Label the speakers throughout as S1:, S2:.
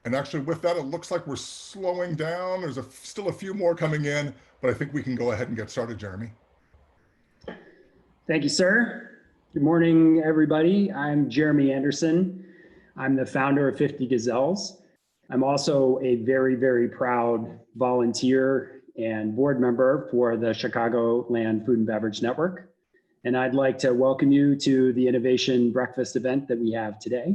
S1: And actually with that, it looks like we're slowing down. There's still a few more coming in, but I think we can go ahead and get started, Jeremy.
S2: Thank you, sir. Good morning, everybody. I'm Jeremy Anderson. I'm the founder of 50 Gazelles. I'm also a very, very proud volunteer and board member for the Chicagoland Food and Beverage Network. And I'd like to welcome you to the Innovation Breakfast event that we have today.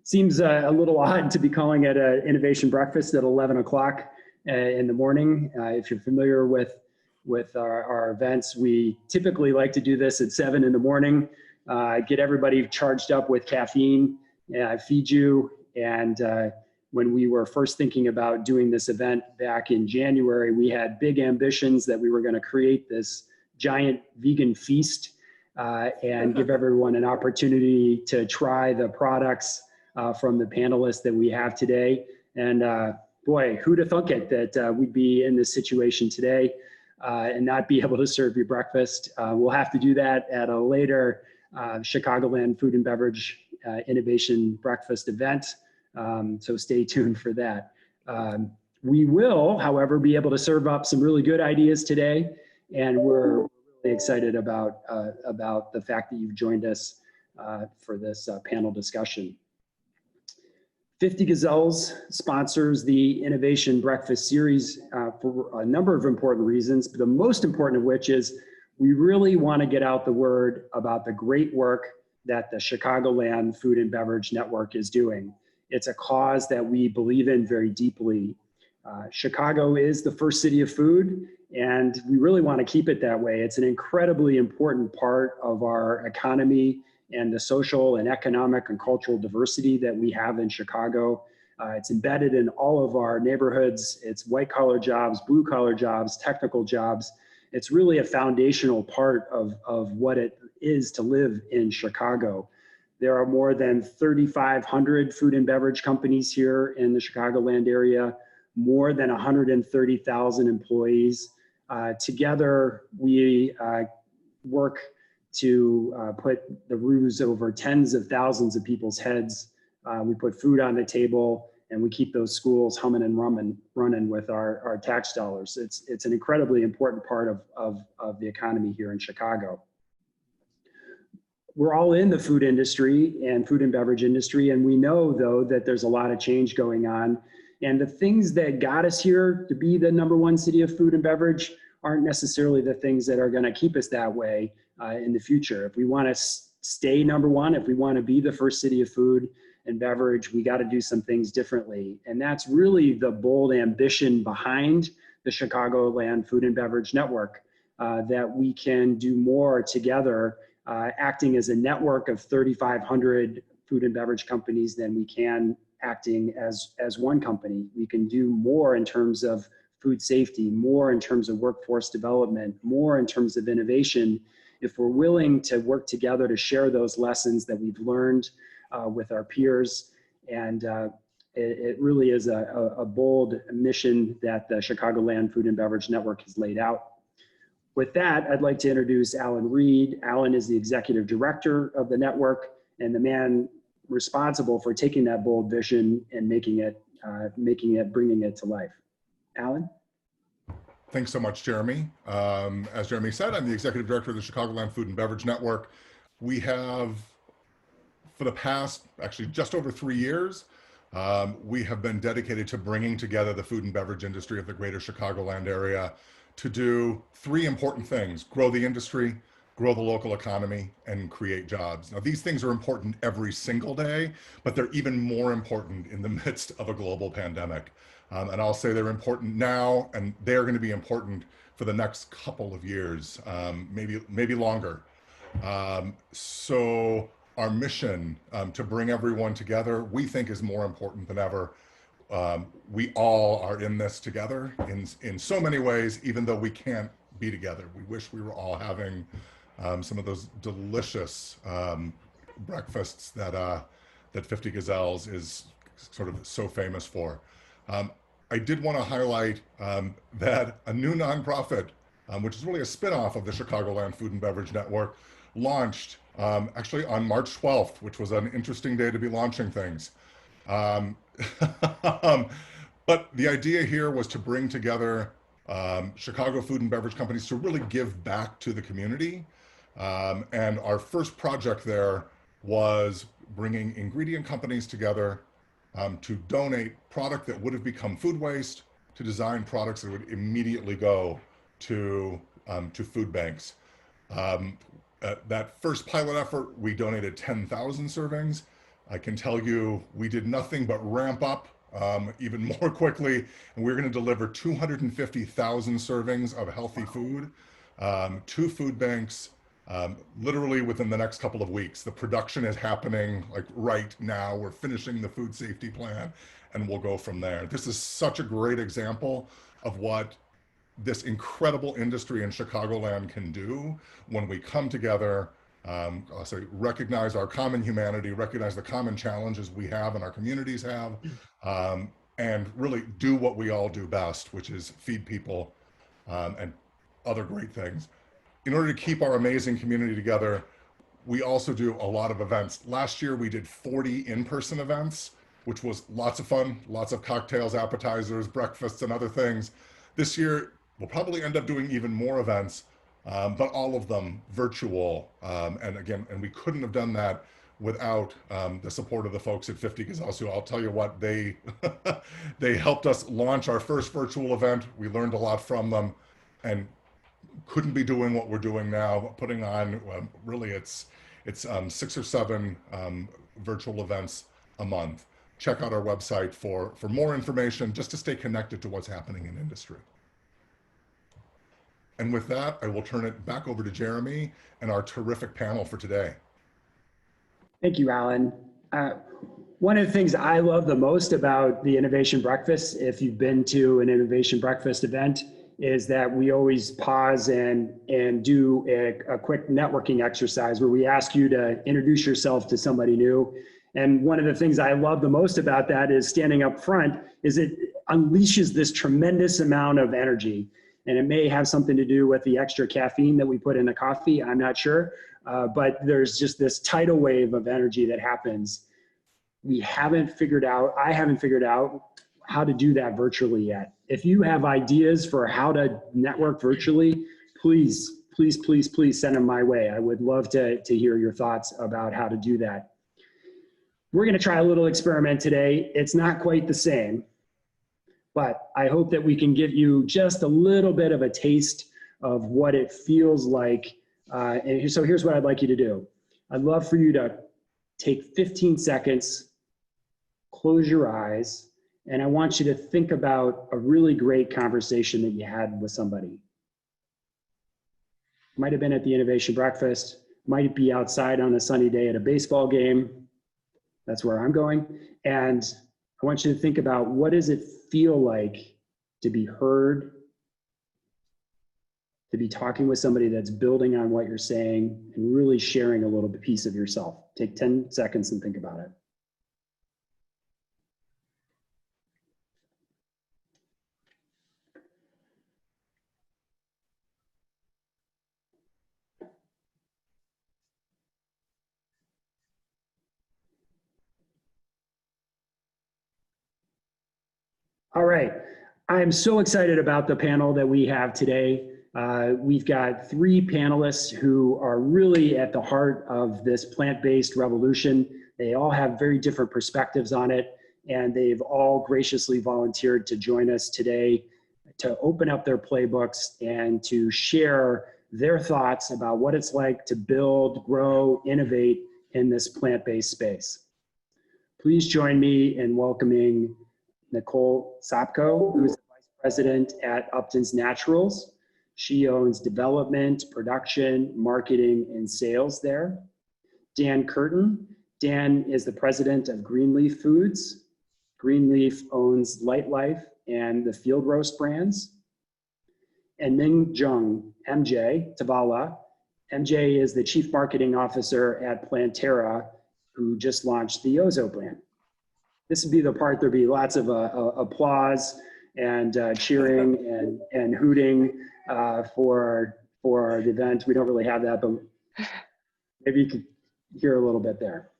S2: Seems a little odd to be calling it an Innovation Breakfast at 11 o'clock in the morning. If you're familiar with our events, we typically like to do this at 7 in the morning, get everybody charged up with caffeine, feed you. And when we were first thinking about doing this event back in January, we had big ambitions that we were going to create this giant vegan feast and give everyone an opportunity to try the products from the panelists that we have today. And boy, who'd have thunk it that we'd be in this situation today and not be able to serve you breakfast. We'll have to do that at a later Chicagoland Food and Beverage Innovation Breakfast event. So stay tuned for that. We will, however, be able to serve up some really good ideas today. And we're really excited about the fact that you've joined us for this panel discussion. 50 Gazelles sponsors the Innovation Breakfast Series for a number of important reasons, but the most important of which is we really want to get out the word about the great work that the Chicagoland Food and Beverage Network is doing. It's a cause that we believe in very deeply. Chicago is the first city of food, and we really want to keep it that way. It's an incredibly important part of our economy and the social and economic and cultural diversity that we have in Chicago. It's embedded in all of our neighborhoods. It's white collar jobs, blue collar jobs, technical jobs. It's really a foundational part of what it is to live in Chicago. There are more than 3,500 food and beverage companies here in the Chicagoland area, more than 130,000 employees. Together, we work to put the roofs over tens of thousands of people's heads. We put food on the table, and we keep those schools humming and running with our tax dollars. It's an incredibly important part of the economy here in Chicago. We're all in the food industry and food and beverage industry, and we know, though, that there's a lot of change going on. And the things that got us here to be the #1 city of food and beverage aren't necessarily the things that are going to keep us that way in the future. If we want to stay #1, if we want to be the first city of food and beverage, we got to do some things differently. And that's really the bold ambition behind the Chicagoland Food and Beverage Network, that we can do more together, acting as a network of 3,500 food and beverage companies than we can acting as one company. We can do more in terms of food safety, more in terms of workforce development, more in terms of innovation, if we're willing to work together to share those lessons that we've learned with our peers. And it really is a bold mission that the Chicagoland Food and Beverage Network has laid out. With that, I'd like to introduce Alan Reed. Alan is the executive director of the network and the man responsible for taking that bold vision and bringing it to life. Alan?
S1: Thanks so much, Jeremy. As Jeremy said, I'm the executive director of the Chicagoland Food and Beverage Network. We have, for the past, actually just over 3 years, we have been dedicated to bringing together the food and beverage industry of the greater Chicagoland area to do 3 important things: grow the industry, grow the local economy, and create jobs. Now, these things are important every single day, but they're even more important in the midst of a global pandemic. And I'll say they're important now, and they're going to be important for the next couple of years, maybe longer. So our mission to bring everyone together, we think, is more important than ever. We all are in this together in so many ways, even though we can't be together. We wish we were all having some of those delicious breakfasts that 50 Gazelles is sort of so famous for. I did want to highlight that a new nonprofit, which is really a spinoff of the Chicagoland Food and Beverage Network, launched actually on March 12th, which was an interesting day to be launching things. Um, but the idea here was to bring together Chicago food and beverage companies to really give back to the community. And our first project there was bringing ingredient companies together to donate product that would have become food waste to design products that would immediately go to food banks. That first pilot effort, we donated 10,000 servings. I can tell you we did nothing but ramp up even more quickly, and we're going to deliver 250,000 servings of healthy food to food banks literally within the next couple of weeks. The production is happening like right now. We're finishing the food safety plan, and we'll go from there. This is such a great example of what this incredible industry in Chicagoland can do when we come together, I'll say, recognize our common humanity, recognize the common challenges we have and our communities have, and really do what we all do best, which is feed people and other great things. In order to keep our amazing community together, we also do a lot of events. Last year, we did 40 in-person events, which was lots of fun, lots of cocktails, appetizers, breakfasts, and other things. This year, we'll probably end up doing even more events, but all of them virtual. And we couldn't have done that without the support of the folks at 50 Gazelles, who I'll tell you what, they they helped us launch our first virtual event. We learned a lot from them, and couldn't be doing what we're doing now, putting on really it's 6 or 7 virtual events a month. Check out our website for more information, just to stay connected to what's happening in industry. And with that, I will turn it back over to Jeremy and our terrific panel for today.
S2: Thank you, Alan. One of the things I love the most about the Innovation Breakfast, if you've been to an Innovation Breakfast event, is that we always pause and do a quick networking exercise where we ask you to introduce yourself to somebody new. And one of the things I love the most about that is standing up front is it unleashes this tremendous amount of energy. And it may have something to do with the extra caffeine that we put in the coffee, I'm not sure. But there's just this tidal wave of energy that happens. I haven't figured out how to do that virtually yet. If you have ideas for how to network virtually, please send them my way. I would love to hear your thoughts about how to do that. We're going to try a little experiment today. It's not quite the same, but I hope that we can give you just a little bit of a taste of what it feels like. And so here's what I'd like you to do. I'd love for you to take 15 seconds, close your eyes, and I want you to think about a really great conversation that you had with somebody. Might have been at the Innovation Breakfast, might be outside on a sunny day at a baseball game. That's where I'm going. And I want you to think about, what does it feel like to be heard, to be talking with somebody that's building on what you're saying and really sharing a little piece of yourself. Take 10 seconds and think about it. All right, I'm so excited about the panel that we have today. We've got 3 panelists who are really at the heart of this plant-based revolution. They all have very different perspectives on it, and they've all graciously volunteered to join us today to open up their playbooks and to share their thoughts about what it's like to build, grow, innovate in this plant-based space. Please join me in welcoming Nicole Sopko, who's the Vice President at Upton's Naturals. She owns development, production, marketing, and sales there. Dan Curtin. Dan is the President of Greenleaf Foods. Greenleaf owns Light Life and the Field Roast brands. And then Jung, MJ, Tavella. MJ is the Chief Marketing Officer at Planterra, who just launched the Ozo brand. This would be the part, there'd be lots of applause and cheering and hooting for our event. We don't really have that, but maybe you could hear a little bit there.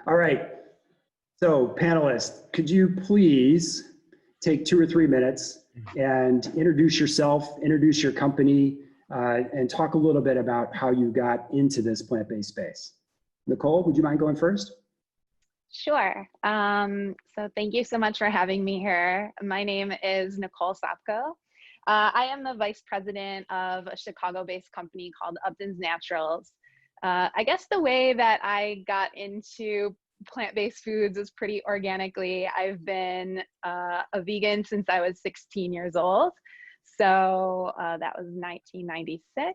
S2: All right, So panelists, could you please take 2 or 3 minutes and introduce yourself, introduce your company, and talk a little bit about how you got into this plant-based space. Nicole, would you mind going first?
S3: Sure. So thank you so much for having me here. My name is Nicole Sopko. I am the vice president of a Chicago-based company called Upton's Naturals. I guess the way that I got into plant-based foods is pretty organically. I've been a vegan since I was 16 years old. So that was 1996.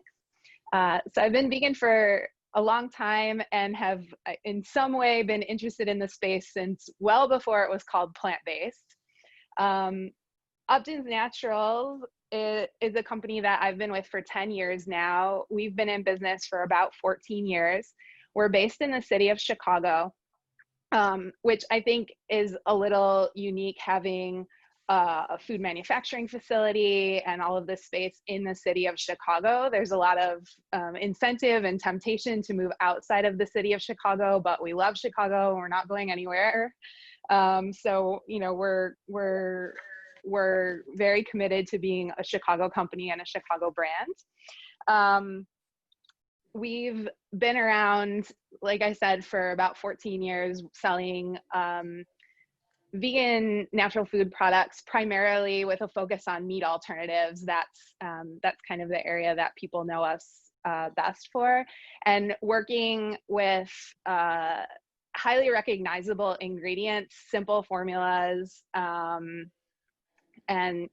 S3: So I've been vegan for a long time and have in some way been interested in the space since well before it was called plant-based. Upton's Naturals is a company that I've been with for 10 years now. We've been in business for about 14 years. We're based in the city of Chicago, which I think is a little unique, having a food manufacturing facility and all of this space in the city of Chicago. There's a lot of incentive and temptation to move outside of the city of Chicago, but we love Chicago and we're not going anywhere. So, you know, we're very committed to being a Chicago company and a Chicago brand. We've been around, like I said, for about 14 years, selling vegan natural food products, primarily with a focus on meat alternatives. That's kind of the area that people know us best for, and working with highly recognizable ingredients, simple formulas, and,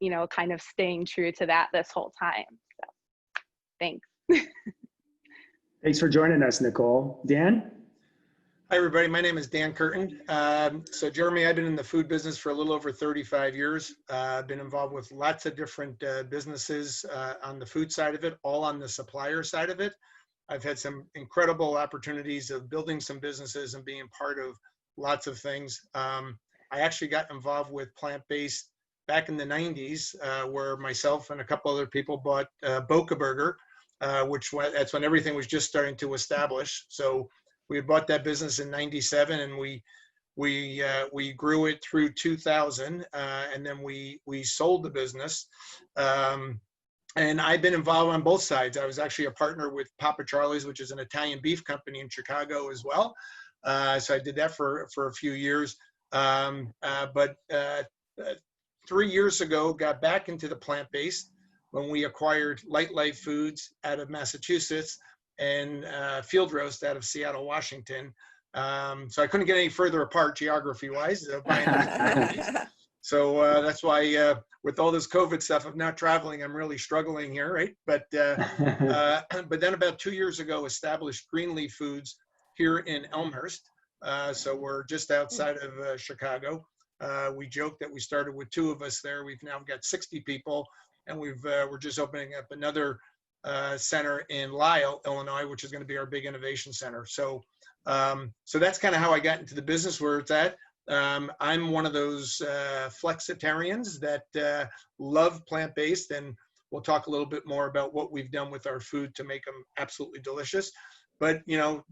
S3: you know, kind of staying true to that this whole time. So, thanks.
S2: Thanks for joining us, Nicole. Dan?
S4: Hi, everybody. My name is Dan Curtin. So Jeremy, I've been in the food business for a little over 35 years. I've been involved with lots of different businesses on the food side of it, all on the supplier side of it. I've had some incredible opportunities of building some businesses and being part of lots of things. I actually got involved with plant-based back in the 90s, where myself and a couple other people bought Boca Burger, that's when everything was just starting to establish. So we had bought that business in 97, and we grew it through 2000, and then we sold the business. And I've been involved on both sides. I was actually a partner with Papa Charlie's, which is an Italian beef company in Chicago as well. So I did that for a few years. But 3 years ago, got back into the plant-based when we acquired Light Life Foods out of Massachusetts and Field Roast out of Seattle, Washington. So I couldn't get any further apart geography-wise. So that's why with all this COVID stuff of not traveling, I'm really struggling here, right? But then about 2 years ago, established Greenleaf Foods here in Elmhurst. So we're just outside of Chicago. We joked that we started with 2 of us there. We've now got 60 people, and we're just opening up another center in Lisle, Illinois, which is going to be our big innovation center. So that's kind of how I got into the business where it's at. I'm one of those flexitarians that love plant-based, and we'll talk a little bit more about what we've done with our food to make them absolutely delicious. But, you know,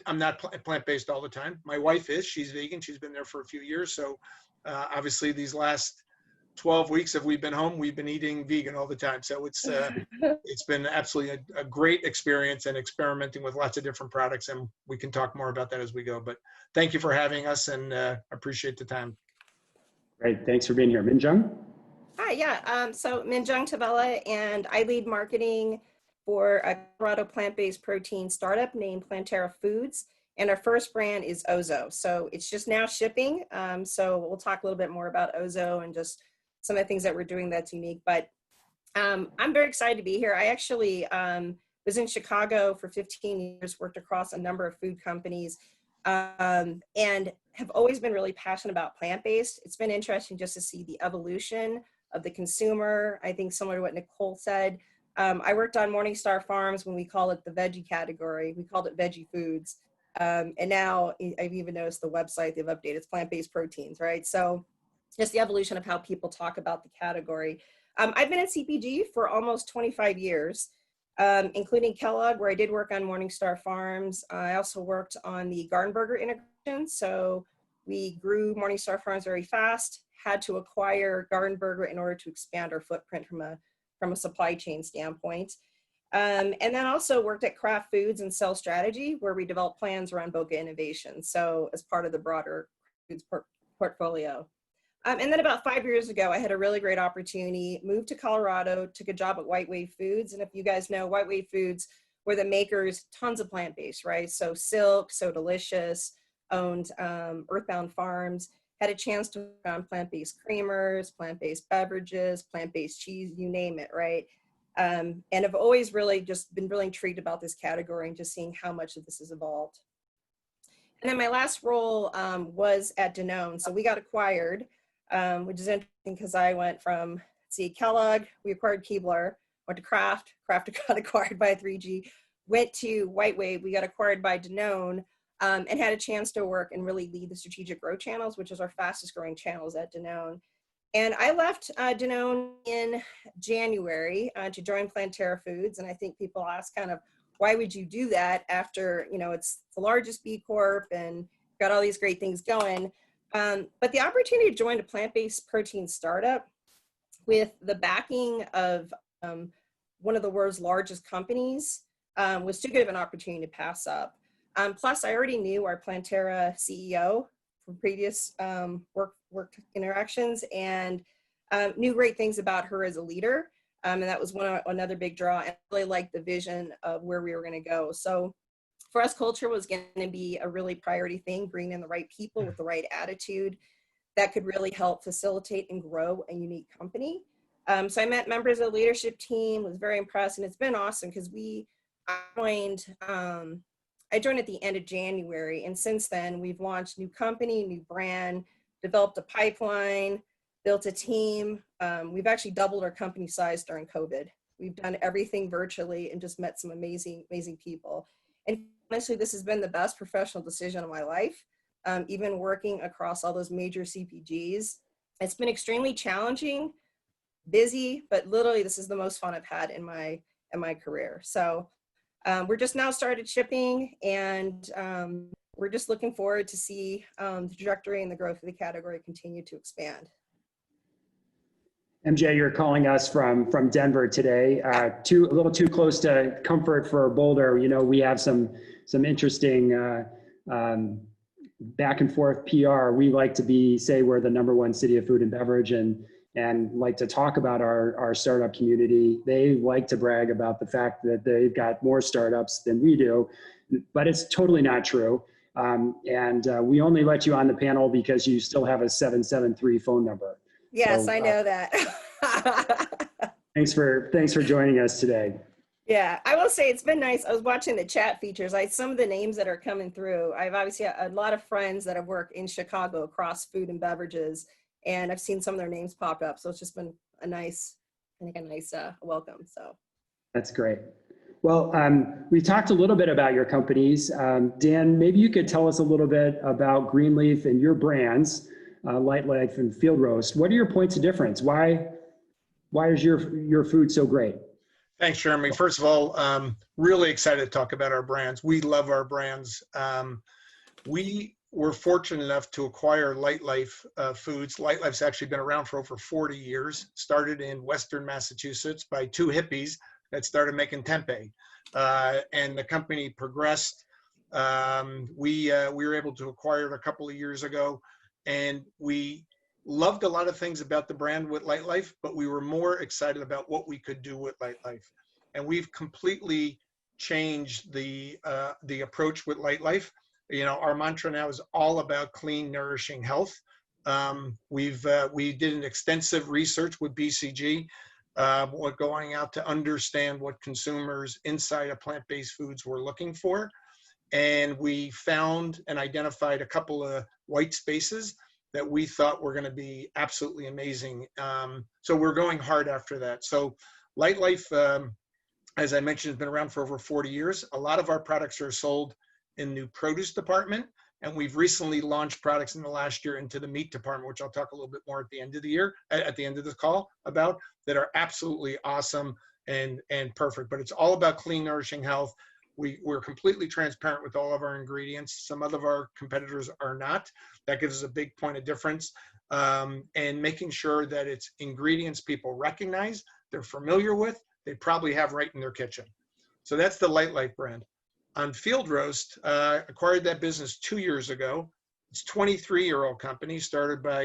S4: I'm not plant-based all the time. My wife is. She's vegan. She's been there for a few years. So obviously these last 12 weeks that we've been home, we've been eating vegan all the time. So it's been absolutely a great experience and experimenting with lots of different products. And we can talk more about that as we go. But thank you for having us, and appreciate the time.
S2: Great. Thanks for being here. Min Jung?
S5: Hi, yeah. So Min Jung Tavella, and I lead marketing for a Colorado plant-based protein startup named Planterra Foods. And our first brand is Ozo. So it's just now shipping. So we'll talk a little bit more about Ozo and just some of the things that we're doing that's unique. But I'm very excited to be here. I actually was in Chicago for 15 years, worked across a number of food companies, and have always been really passionate about plant-based. It's been interesting just to see the evolution of the consumer. I think similar to what Nicole said. I worked on Morningstar Farms when we call it the veggie category. We called it veggie foods. And now I've even noticed the website they've updated, it's plant-based proteins, right? So just the evolution of how people talk about the category. I've been in CPG for almost 25 years, including Kellogg, where I did work on Morningstar Farms. I also worked on the Garden Burger integration. So We grew Morningstar Farms very fast, had to acquire Garden Burger in order to expand our footprint from a supply chain standpoint. And then also worked at Kraft Foods and Cell Strategy, where we developed plans around BOCA innovation. So as part of the broader foods portfolio. And then about 5 years ago, I had a really great opportunity, moved to Colorado, took a job at White Wave Foods. And if you guys know, White Wave Foods were the makers, tons of plant-based, right? So Silk, So Delicious, owned Earthbound Farms, had a chance to work on plant-based creamers, plant-based beverages, plant-based cheese, you name it, right? And I've always really just been really intrigued about this category and just seeing how much of this has evolved. And then my last role was at Danone. So we got acquired, which is interesting because I went from, Kellogg, we acquired Keebler, went to Kraft got acquired by 3G, went to White Wave, we got acquired by Danone, and had a chance to work and really lead the strategic growth channels, which is our fastest growing channels at Danone. And I left Danone in January to join Planterra Foods. And I think people ask kind of, why would you do that after, it's the largest B Corp and got all these great things going. But the opportunity to join a plant-based protein startup with the backing of one of the world's largest companies was too good of an opportunity to pass up. Plus, I already knew our Planterra CEO from previous work interactions and knew great things about her as a leader. And that was another big draw. And I really liked the vision of where we were going to go. So for us, culture was going to be a really priority thing, bringing in the right people with the right attitude that could really help facilitate and grow a unique company. So I met members of the leadership team, was very impressed. And it's been awesome because I joined at the end of January, and since then we've launched new company, new brand, developed a pipeline, built a team. We've actually doubled our company size during COVID. We've done everything virtually and just met some amazing, amazing people. And honestly, this has been the best professional decision of my life. Even working across all those major CPGs, it's been extremely challenging, busy, but literally this is the most fun I've had in my career. So we're just now started shipping, and we're just looking forward to see the trajectory and the growth of the category continue to expand.
S2: MJ, you're calling us from Denver today. A little too close to comfort for Boulder. We have some interesting back and forth PR. We like to say we're the #1 city of food and beverage, and like to talk about our startup community. They like to brag about the fact that they've got more startups than we do, but it's totally not true. And we only let you on the panel because you still have a 773 phone number.
S5: Yes,
S2: so,
S5: I know that.
S2: Thanks for joining us today.
S5: Yeah, I will say it's been nice. I was watching the chat features. Some of the names that are coming through. I've obviously had a lot of friends that have worked in Chicago across food and beverages, and I've seen some of their names pop up. So it's just been a nice welcome. So
S2: that's great. Well, we talked a little bit about your companies. Dan, maybe you could tell us a little bit about Greenleaf and your brands, Light Life and Field Roast. What are your points of difference? Why is your food so great?
S4: Thanks, Jeremy. First of all, really excited to talk about our brands. We love our brands. We were fortunate enough to acquire Light Life Foods. Light Life's actually been around for over 40 years, started in Western Massachusetts by two hippies that started making tempeh. And the company progressed. We were able to acquire it a couple of years ago, and we loved a lot of things about the brand with Light Life, but we were more excited about what we could do with Light Life. And we've completely changed the approach with Light Life. Our mantra now is all about clean, nourishing health. We did an extensive research with BCG, going out to understand what consumers inside of plant-based foods were looking for. And we found and identified a couple of white spaces that we thought were going to be absolutely amazing. So we're going hard after that. So Light Life, as I mentioned, has been around for over 40 years. A lot of our products are sold in the produce department, and we've recently launched products in the last year into the meat department, which I'll talk a little bit more at the end of the year, at the end of this call, about, that are absolutely awesome and perfect. But it's all about clean, nourishing health. We're completely transparent with all of our ingredients. Some of our competitors are not. That gives us a big point of difference. And making sure that it's ingredients people recognize, they're familiar with, they probably have right in their kitchen. So that's the Light Life brand. On Field Roast, acquired that business 2 years ago. It's a 23-year-old company started by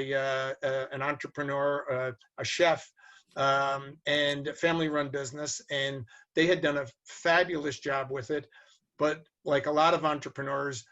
S4: an entrepreneur, a chef, and a family-run business. And they had done a fabulous job with it. But like a lot of entrepreneurs,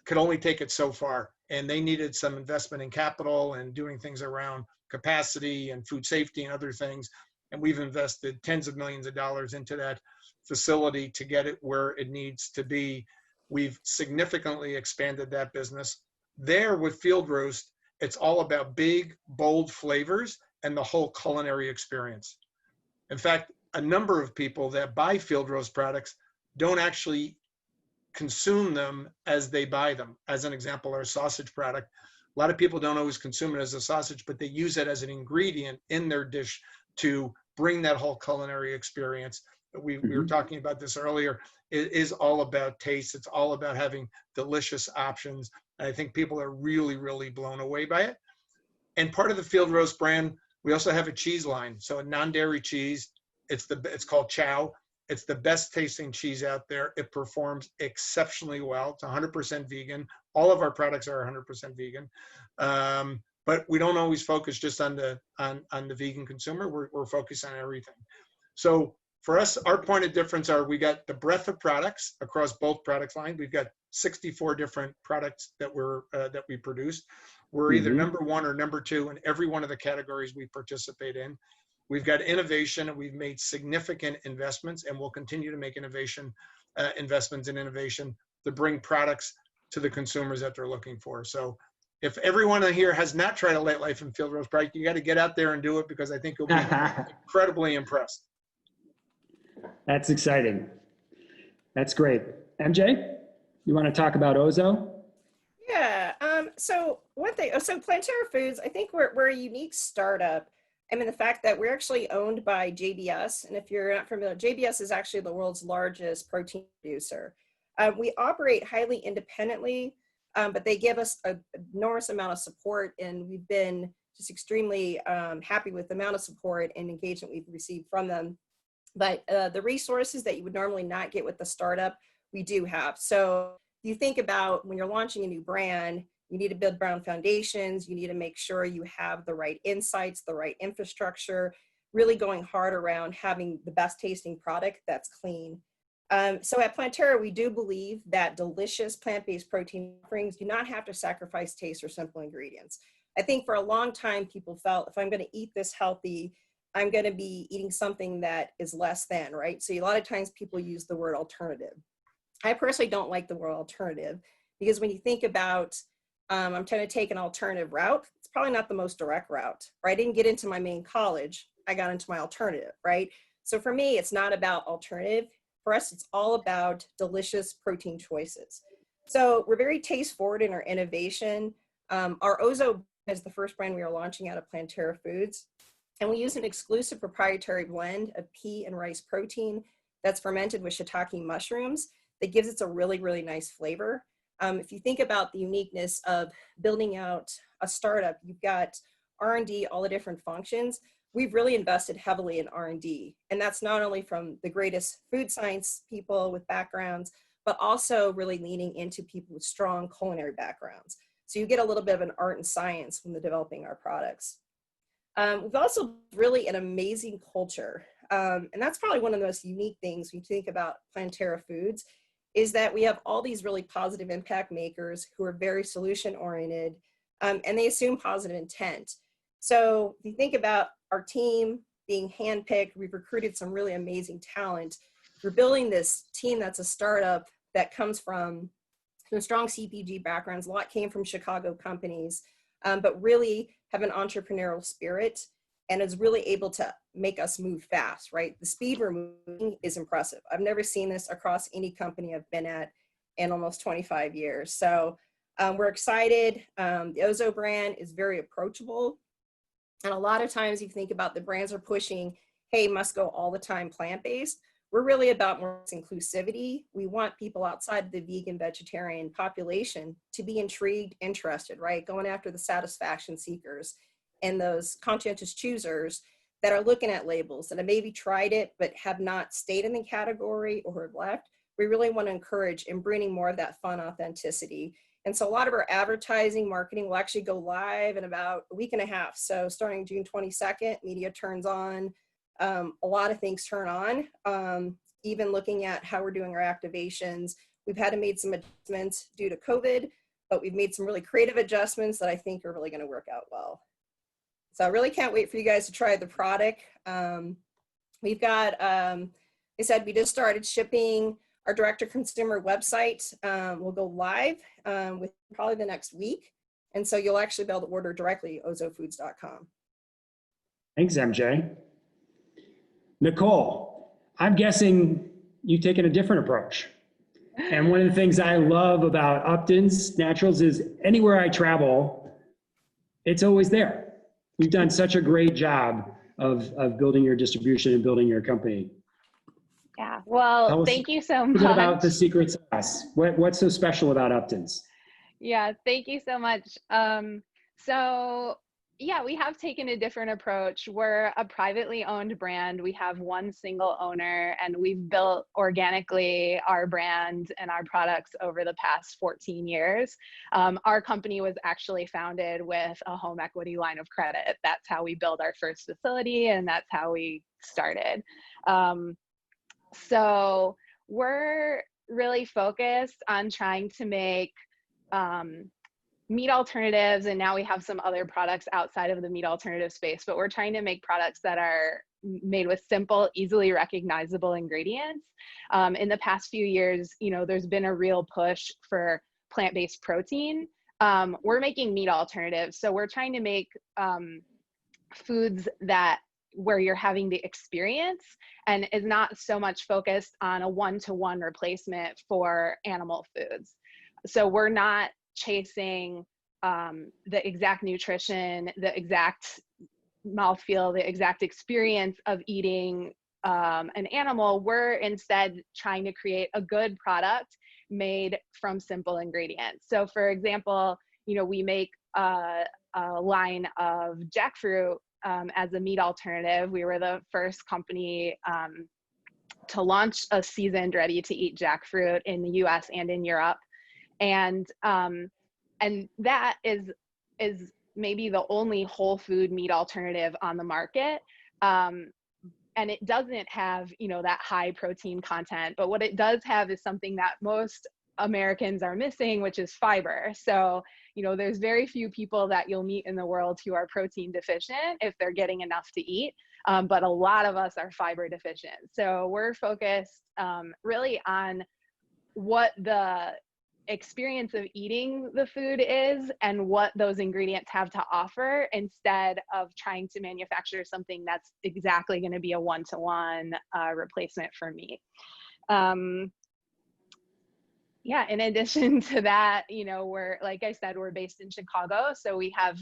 S4: could only take it so far. And they needed some investment in capital and doing things around capacity and food safety and other things. And we've invested tens of millions of dollars into that facility to get it where it needs to be. We've significantly expanded that business. There with Field Roast, it's all about big, bold flavors and the whole culinary experience. In fact, a number of people that buy Field Roast products don't actually consume them as they buy them. As an example, our sausage product, a lot of people don't always consume it as a sausage, but they use it as an ingredient in their dish to bring that whole culinary experience. We were talking about this earlier. It is all about taste. It's all about having delicious options. And I think people are really, really blown away by it. And part of the Field Roast brand, we also have a cheese line. So a non-dairy cheese, it's called Chow. It's the best tasting cheese out there. It performs exceptionally well. It's 100% vegan. All of our products are 100% vegan. But we don't always focus just on the vegan consumer. We're focused on everything. So for us, our point of difference are we got the breadth of products across both product lines. We've got 64 different products that we produce. We're either number one or number two in every one of the categories we participate in. We've got innovation, and we've made significant investments, and we'll continue to make investments in innovation to bring products to the consumers that they're looking for. So if everyone here has not tried a Light Life and Field Roast product, you got to get out there and do it, because I think you'll be incredibly impressed.
S2: That's exciting. That's great. MJ, you want to talk about Ozo?
S5: Yeah. So one thing, so Planterra Foods, I think we're a unique startup. I mean, the fact that we're actually owned by JBS, and if you're not familiar, JBS is actually the world's largest protein producer. We operate highly independently, but they give us an enormous amount of support, and we've been just extremely happy with the amount of support and engagement we've received from them. But the resources that you would normally not get with the startup, we do have. So you think about when you're launching a new brand, you need to build brand foundations. You need to make sure you have the right insights, the right infrastructure, really going hard around having the best tasting product that's clean. So at Planterra, we do believe that delicious plant-based protein offerings do not have to sacrifice taste or simple ingredients. I think for a long time, people felt if I'm going to eat this healthy, I'm going to be eating something that is less than, right? So a lot of times people use the word alternative. I personally don't like the word alternative, because when you think about I'm trying to take an alternative route, it's probably not the most direct route, right? I didn't get into my main college. I got into my alternative, right? So for me, it's not about alternative. For us, it's all about delicious protein choices. So we're very taste forward in our innovation. Our Ozo is the first brand we are launching out of Planterra Foods. And we use an exclusive proprietary blend of pea and rice protein that's fermented with shiitake mushrooms that gives it a really, really nice flavor. If you think about the uniqueness of building out a startup, you've got R&D, all the different functions. We've really invested heavily in R&D. And that's not only from the greatest food science people with backgrounds, but also really leaning into people with strong culinary backgrounds. So you get a little bit of an art and science when they're developing our products. We've also really an amazing culture. And that's probably one of the most unique things when you think about Planterra Foods, is that we have all these really positive impact makers who are very solution oriented, and they assume positive intent. So if you think about our team being handpicked, we've recruited some really amazing talent. We're building this team that's a startup that comes from some strong CPG backgrounds. A lot came from Chicago companies, but really have an entrepreneurial spirit and is really able to make us move fast, right? The speed we're moving is impressive. I've never seen this across any company I've been at in almost 25 years. So we're excited. The Ozo brand is very approachable. And a lot of times you think about the brands are pushing, hey, must go all the time plant-based. we're really about more inclusivity. We want people outside of the vegan, vegetarian population to be intrigued, interested, right? Going after the satisfaction seekers and those conscientious choosers that are looking at labels that have maybe tried it but have not stayed in the category or have left. We really want to encourage in bringing more of that fun authenticity. And so a lot of our advertising marketing will actually go live in about a week and a half. So starting June 22nd, media turns on, a lot of things turn on, even looking at how we're doing our activations. We've had to make some adjustments due to COVID, but we've made some really creative adjustments that I think are really going to work out well. So I really can't wait for you guys to try the product. We've got, like I said, we just started shipping our direct-to-consumer website. Will go live with probably the next week. And so you'll actually be able to order directly at ozofoods.com.
S2: Thanks, MJ. Nicole, I'm guessing you've taken a different approach. And one of the things I love about Upton's Naturals is anywhere I travel, it's always there. You've done such a great job of building your distribution and building your company.
S3: Yeah, well, thank you so much.
S2: About the secret sauce. What's so special about Upton's?
S3: Yeah, thank you so much. So yeah, we have taken a different approach. We're a privately owned brand. We have one single owner, and we've built organically our brand and our products over the past 14 years. Our company was actually founded with a home equity line of credit. That's how we built our first facility, and that's how we started. So we're really focused on trying to make meat alternatives, and now we have some other products outside of the meat alternative space, but we're trying to make products that are made with simple, easily recognizable ingredients. In the past few years, there's been a real push for plant-based protein. We're making meat alternatives, so we're trying to make foods where you're having the experience and is not so much focused on a one-to-one replacement for animal foods. So we're not chasing the exact nutrition, the exact mouthfeel, the exact experience of eating an animal. We're instead trying to create a good product made from simple ingredients. So for example, we make a line of jackfruit as a meat alternative. We were the first company to launch a seasoned ready-to-eat jackfruit in the US and in Europe. And that is maybe the only whole food meat alternative on the market. And it doesn't have, that high protein content, but what it does have is something that most Americans are missing, which is fiber. So, there's very few people that you'll meet in the world who are protein deficient if they're getting enough to eat. But a lot of us are fiber deficient. So we're focused really on what the experience of eating the food is and what those ingredients have to offer, instead of trying to manufacture something that's exactly going to be a one-to-one replacement for meat. Yeah, in addition to that, we're, like I said, we're based in Chicago. So we have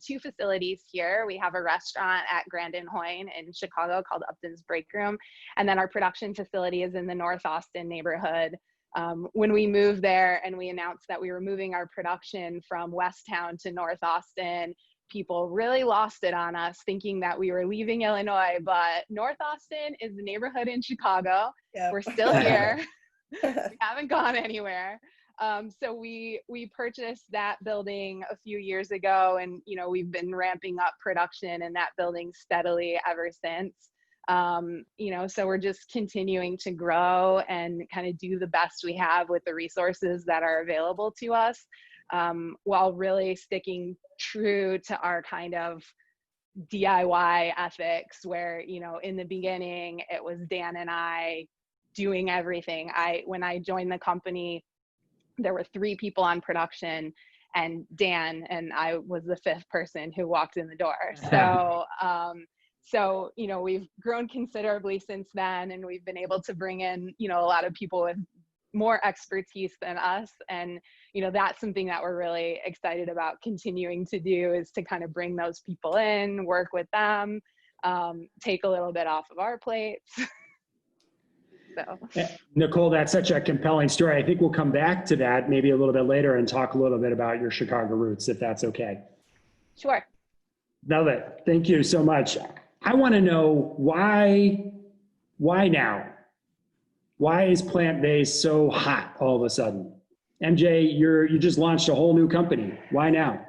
S3: 2 facilities here. We have a restaurant at Grand and Hoyne in Chicago called Upton's Break Room. And then our production facility is in the North Austin neighborhood. When we moved there and we announced that we were moving our production from West Town to North Austin, people really lost it on us, thinking that we were leaving Illinois. But North Austin is the neighborhood in Chicago. Yep. We're still here. We haven't gone anywhere. So we purchased that building a few years ago, and we've been ramping up production in that building steadily ever since. So we're just continuing to grow and kind of do the best we have with the resources that are available to us, while really sticking true to our kind of DIY ethics, where in the beginning it was Dan and I doing everything. When I joined the company, there were 3 people on production, and Dan and I was the 5th person who walked in the door. So, we've grown considerably since then, and we've been able to bring in, a lot of people with more expertise than us. And, that's something that we're really excited about continuing to do, is to kind of bring those people in, work with them, take a little bit off of our plates. So,
S2: Nicole, that's such a compelling story. I think we'll come back to that maybe a little bit later and talk a little bit about your Chicago roots, if that's okay.
S3: sure.
S2: Love it. Thank you so much. I want to know why now? Why is plant-based so hot all of a sudden? MJ, you just launched a whole new company. Why now?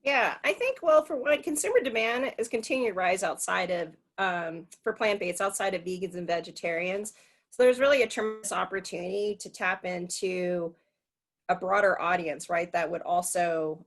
S5: Yeah, I think, well, for one, consumer demand is continuing to rise outside of, for plant-based, outside of vegans and vegetarians. So there's really a tremendous opportunity to tap into a broader audience, right, that would also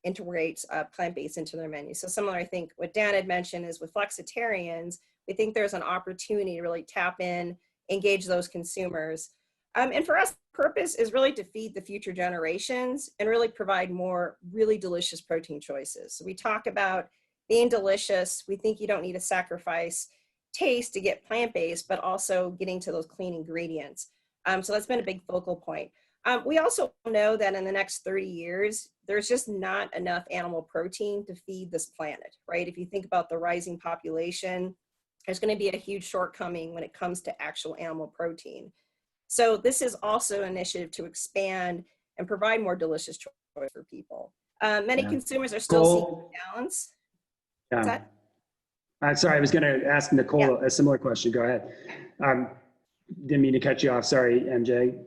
S5: integrate plant-based into their menu. So similar, I think what Dan had mentioned is with flexitarians, we think there's an opportunity to really tap in, engage those consumers. And for us, the purpose is really to feed the future generations and really provide more really delicious protein choices. So we talk about being delicious. We think you don't need to sacrifice taste to get plant-based, but also getting to those clean ingredients. So that's been a big focal point. We also know that in the next 30 years, there's just not enough animal protein to feed this planet, right? If you think about the rising population, there's going to be a huge shortcoming when it comes to actual animal protein. So this is also an initiative to expand and provide more delicious choice for people. Many consumers are still seeking balance. What's that?
S2: Sorry, I was going to ask Nicole a similar question. Go ahead. Didn't mean to cut you off. Sorry, MJ.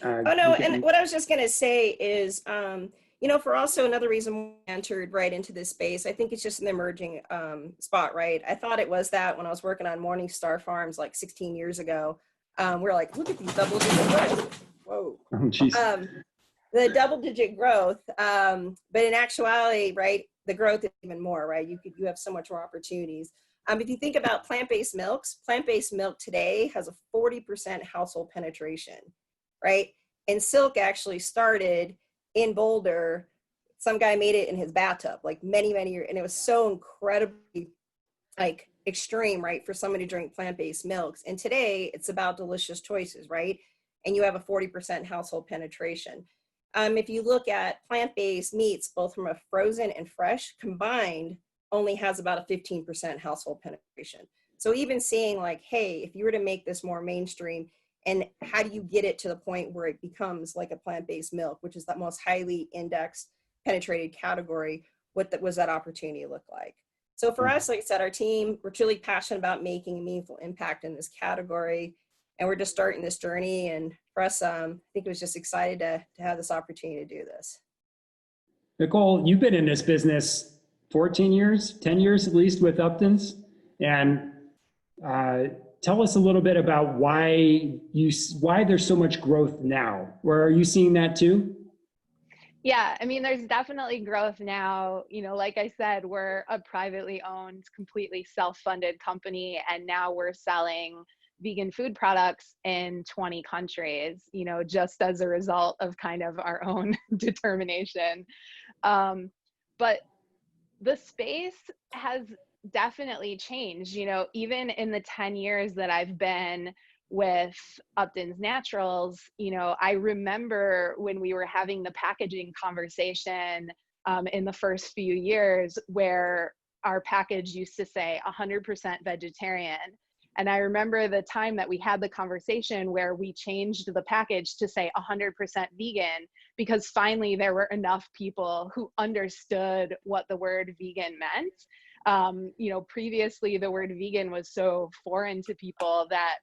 S5: Oh, no, and what I was just going to say is, you know, for also another reason we entered right into this space, I think it's just an emerging spot, right? I thought it was that when I was working on Morningstar Farms like 16 years ago, we're like, look at these double-digit growth. Whoa.
S2: Oh, geez.
S5: The double-digit growth, but in actuality, right, the growth is even more, right? You have so much more opportunities. If you think about plant-based milks, plant-based milk today has a 40% household penetration, right? And silk actually started in Boulder. Some guy made it in his bathtub, like many, many years. And it was so incredibly like extreme, right? For somebody to drink plant-based milks. And today it's about delicious choices, right? And you have a 40% household penetration. If you look at plant-based meats, both from a frozen and fresh combined, only has about a 15% household penetration. So even seeing like, hey, if you were to make this more mainstream, and how do you get it to the point where it becomes like a plant-based milk, which is the most highly indexed penetrated category, what was that opportunity look like? So for us, like I said, our team, we're truly passionate about making a meaningful impact in this category. And we're just starting this journey. And for us, I think it was just excited to have this opportunity to do this.
S2: Nicole, you've been in this business 14 years, 10 years at least with Upton's. And tell us a little bit about why there's so much growth now. Where are you seeing that too?
S3: Yeah, I mean, there's definitely growth now. You know, like I said, we're a privately owned, completely self-funded company, and now we're selling vegan food products in 20 countries, you know, just as a result of kind of our own determination. But the space has definitely changed, you know, even in the 10 years that I've been with Upton's Naturals, you know, I remember when we were having the packaging conversation in the first few years where our package used to say 100% vegetarian. And I remember the time that we had the conversation where we changed the package to say 100% vegan, because finally there were enough people who understood what the word vegan meant. You know, previously the word vegan was so foreign to people that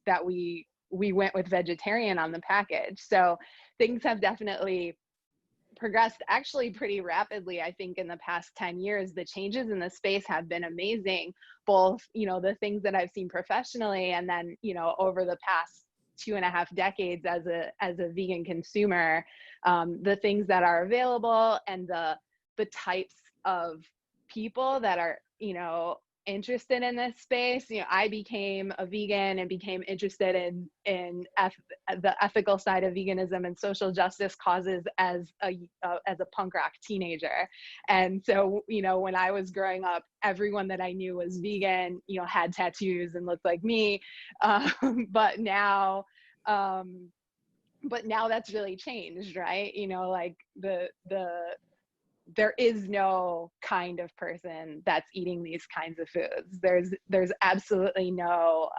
S3: that we went with vegetarian on the package. So things have definitely progressed actually pretty rapidly. I think in the past 10 years, the changes in the space have been amazing, both, you know, the things that I've seen professionally, and then, you know, over the past 2.5 decades as a vegan consumer, the things that are available and the types of people that are, you know, interested in this space. You know, I became a vegan and became interested in the ethical side of veganism and social justice causes as a punk rock teenager. And so, you know, when I was growing up, everyone that I knew was vegan, you know, had tattoos and looked like me. But now that's really changed, right? You know, like there is no kind of person that's eating these kinds of foods. There's absolutely no,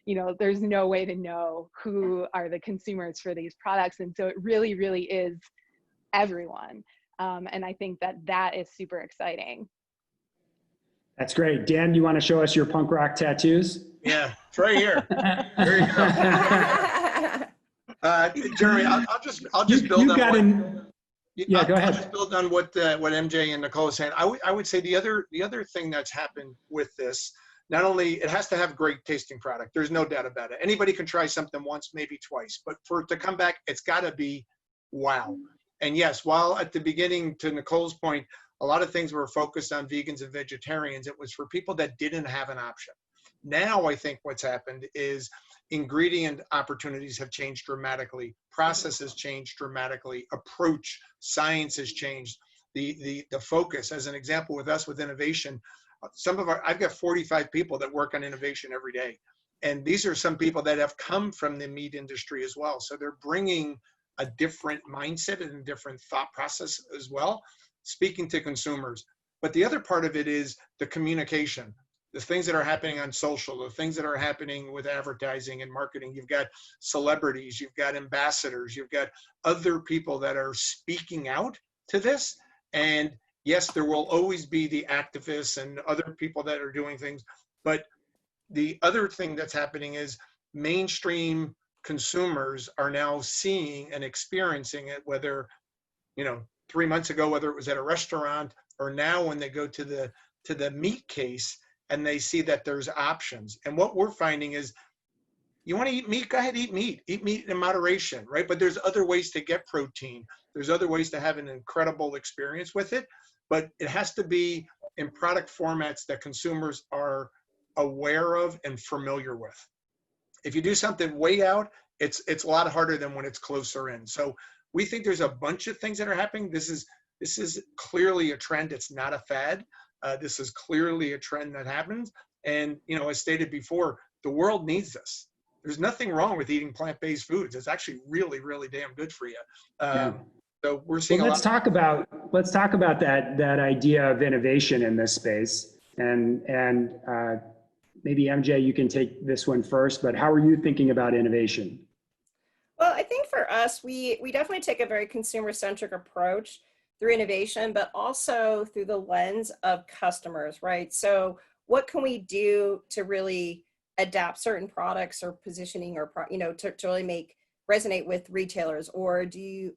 S3: there's no way to know who are the consumers for these products. And so it really, really is everyone. And I think that is super exciting.
S2: That's great. Dan, you want to show us your punk rock tattoos?
S4: Yeah, it's right here. There you go. Jeremy, I'll just build on
S2: go ahead.
S4: I'll just build on what MJ and Nicole is saying. I would say the other thing that's happened with this, not only it has to have great tasting product. There's no doubt about it. Anybody can try something once, maybe twice, but for it to come back, it's got to be wow. And yes, while at the beginning, to Nicole's point, a lot of things were focused on vegans and vegetarians, it was for people that didn't have an option. Now, I think what's happened is ingredient opportunities have changed dramatically. Process has changed dramatically. Approach, science has changed. The focus, as an example with us with innovation, I've got 45 people that work on innovation every day. And these are some people that have come from the meat industry as well. So they're bringing a different mindset and a different thought process as well, speaking to consumers. But the other part of it is the communication, the things that are happening on social, the things that are happening with advertising and marketing. You've got celebrities, you've got ambassadors, you've got other people that are speaking out to this. And yes, there will always be the activists and other people that are doing things. But the other thing that's happening is mainstream consumers are now seeing and experiencing it, whether, 3 months ago, whether it was at a restaurant or now when they go to the meat case and they see that there's options. And what we're finding is, you want to eat meat, go ahead, eat meat in moderation, right? But there's other ways to get protein. There's other ways to have an incredible experience with it, but it has to be in product formats that consumers are aware of and familiar with. If you do something way out, it's a lot harder than when it's closer in. So we think there's a bunch of things that are happening. This is clearly a trend. It's not a fad. This is clearly a trend that happens. And, as stated before, the world needs this. There's nothing wrong with eating plant-based foods. It's actually really, really damn good for you. So we're seeing
S2: let's talk about that idea of innovation in this space. And maybe MJ, you can take this one first, but how are you thinking about innovation?
S5: Well, I think for us, we definitely take a very consumer-centric approach through innovation, but also through the lens of customers, right? So what can we do to really adapt certain products or positioning or, to really resonate with retailers? Or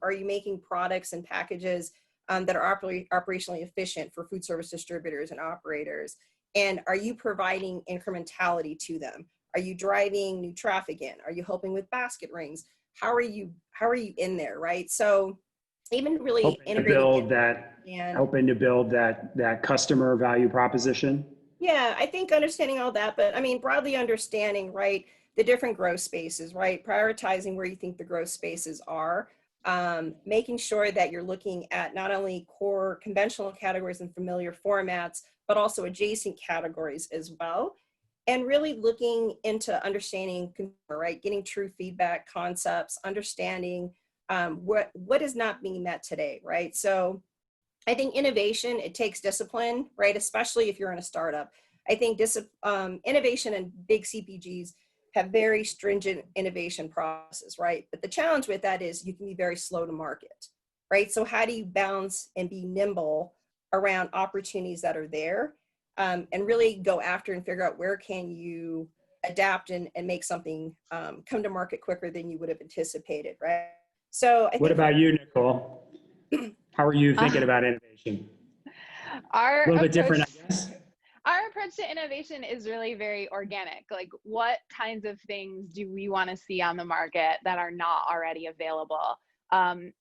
S5: are you making products and packages that are operationally efficient for food service distributors and operators? And are you providing incrementality to them? Are you driving new traffic in? Are you helping with basket rings? How are you in there, right? So even really
S2: helping to build that customer value proposition.
S5: Yeah, I think understanding all that, but broadly understanding, right, the different growth spaces, right? Prioritizing where you think the growth spaces are, making sure that you're looking at not only core conventional categories and familiar formats, but also adjacent categories as well. And really looking into understanding, right, getting true feedback, concepts, understanding what is not being met today, right? So I think innovation, it takes discipline, right? Especially if you're in a startup. I think innovation and big CPGs have very stringent innovation processes, right? But the challenge with that is you can be very slow to market, right? So how do you balance and be nimble around opportunities that are there, and really go after and figure out where can you adapt and make something come to market quicker than you would have anticipated, right? So
S2: what about you, Nicole? How are you thinking about innovation? A little bit different, I guess.
S3: Our approach to innovation is really very organic. Like, what kinds of things do we want to see on the market that are not already available?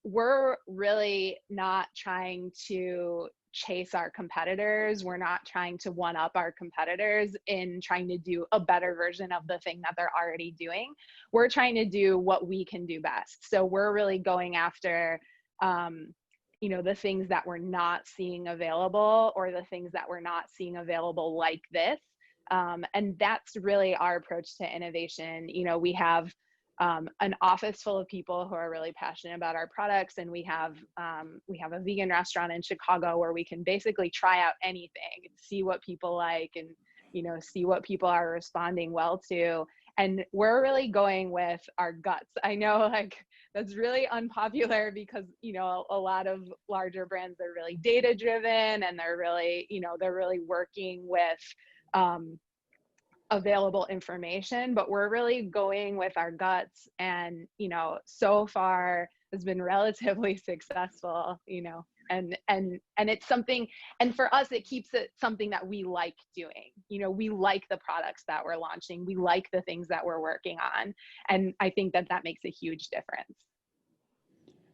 S3: We're really not trying to chase our competitors. We're not trying to one up our competitors in trying to do a better version of the thing that they're already doing. We're trying to do what we can do best. So we're really going after the things that we're not seeing available, or the things that we're not seeing available like this. And that's really our approach to innovation. We have an office full of people who are really passionate about our products, and we have a vegan restaurant in Chicago where we can basically try out anything and see what people like and see what people are responding well to. and we're really going with our guts. I know, like, that's really unpopular because, you know, a lot of larger brands are really data driven, and they're really, you know, they're really working with available information, but we're really going with our guts, and, you know, so far has been relatively successful, you know, and it's something, and for us, it keeps it something that we like doing. You know, we like the products that we're launching, we like the things that we're working on, and I think that that makes a huge difference.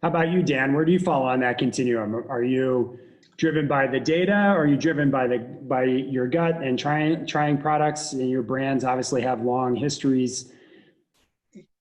S2: How about you, Dan? Where do you fall on that continuum? Are you driven by the data, or are you driven by your gut and trying products? And your brands obviously have long histories.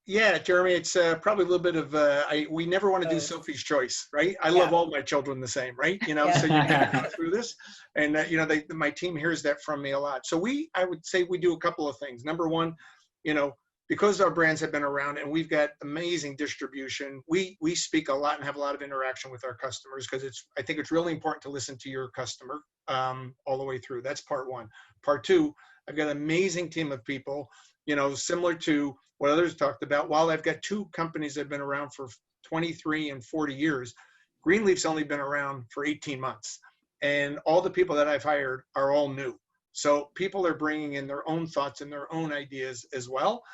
S4: Yeah, Jeremy, it's probably a little bit of, we never want to do Sophie's choice, right? I love all my children the same, right? You know, so you can go through this, and you know, my team hears that from me a lot. So I would say we do a couple of things. Number one, you know, because our brands have been around and we've got amazing distribution, we speak a lot and have a lot of interaction with our customers, because I think it's really important to listen to your customer all the way through. That's part one. Part two, I've got an amazing team of people, you know, similar to what others talked about. While I've got two companies that have been around for 23 and 40 years, Greenleaf's only been around for 18 months. And all the people that I've hired are all new. So people are bringing in their own thoughts and their own ideas as well.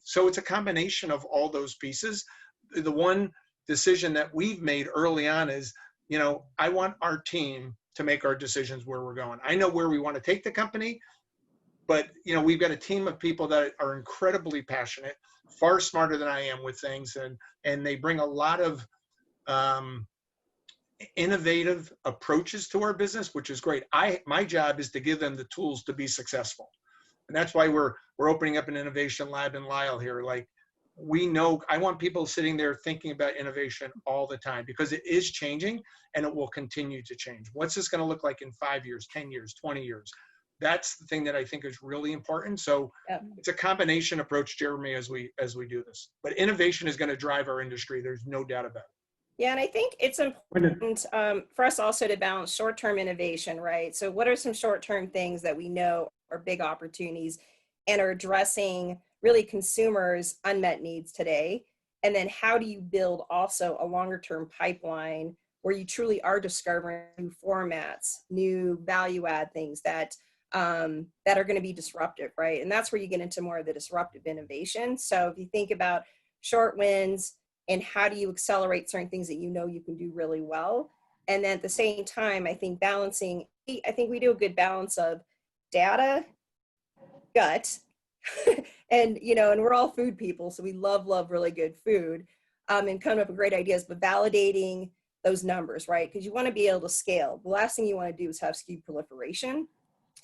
S4: So it's a combination of all those pieces. The one decision that we've made early on is, you know, I want our team to make our decisions where we're going. I know where we want to take the company, but, you know, we've got a team of people that are incredibly passionate, far smarter than I am with things, and they bring a lot of innovative approaches to our business, which is great. My job is to give them the tools to be successful. And that's why we're opening up an innovation lab in Lisle here. Like, we know, I want people sitting there thinking about innovation all the time, because it is changing and it will continue to change. What's this going to look like in 5 years, 10 years, 20 years? That's the thing that I think is really important. So it's a combination approach, Jeremy, as we do this. But innovation is going to drive our industry. There's no doubt about it.
S5: Yeah, and I think it's important for us also to balance short-term innovation, right? So what are some short-term things that we know are big opportunities and are addressing really consumers' unmet needs today? And then how do you build also a longer-term pipeline where you truly are discovering new formats, new value-add things that are going to be disruptive, right? And that's where you get into more of the disruptive innovation. So if you think about short wins and how do you accelerate certain things that you know you can do really well, and then at the same time, I think we do a good balance of data, gut, and, you know, and we're all food people, so we love really good food, and come up with great ideas, but validating those numbers, right? Because you want to be able to scale. The last thing you want to do is have SKU proliferation.